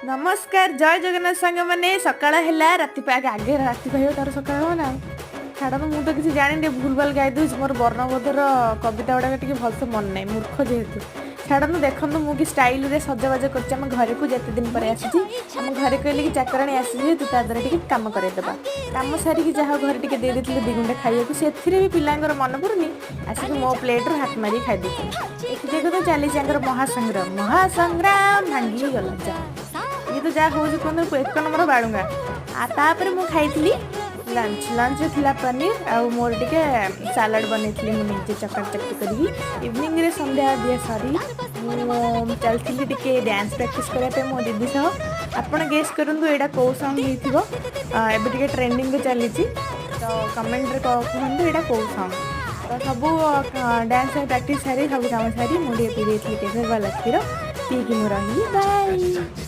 नमस्कार जय जगन्नाथ सांग मैंने सकाळ है राति आगे आगे राति पाइब तार सकाळ हो ना छाड़ मुझे तो किसी जानी भूल भाल गाई दूस मोर वर्णबोधर कविता गुड़ाक भलसे मन ना मूर्ख जेहेतु छाड़ देखु मुझे स्टाइल रे सजबाज कर घर को जिते दिन पर आसी घरे कहले कि चाकराणी आसी तू ता द्वारा टी कम करदेबा कम सारिकी जहाँ घर टे दे देते दी गुंडा खाइबा से भी पिलांर मन पड़ुनी आसिक मो प्लेट हाथ मारी खाई देते एक जगह तो चली महासंग्राम महासंग्राम भांगी गला जा ये तो जहाँ हूँ कहते एक नंबर बाड़ूंगा तापर मुझे खाई लंच लंच थिला पनीर आ मोर टिके सालाड बनई मुझे चक्कर चक्की करी इवनिंग रे संध्या दिया सरी चलती टिके डांस प्रैक्टिस करने मो दीदी सह आपड़ गेस करूँ यहाँ कौ सॉन्ग होटे ट्रेंडिंग चली तो कमेंट रे कहूँ यहाँ कौ सॉन्ग तो सब डांस प्रैक्टिस सारी सब कम सारी मुझे पी टे वाला क्षीर पीकि रही बाय।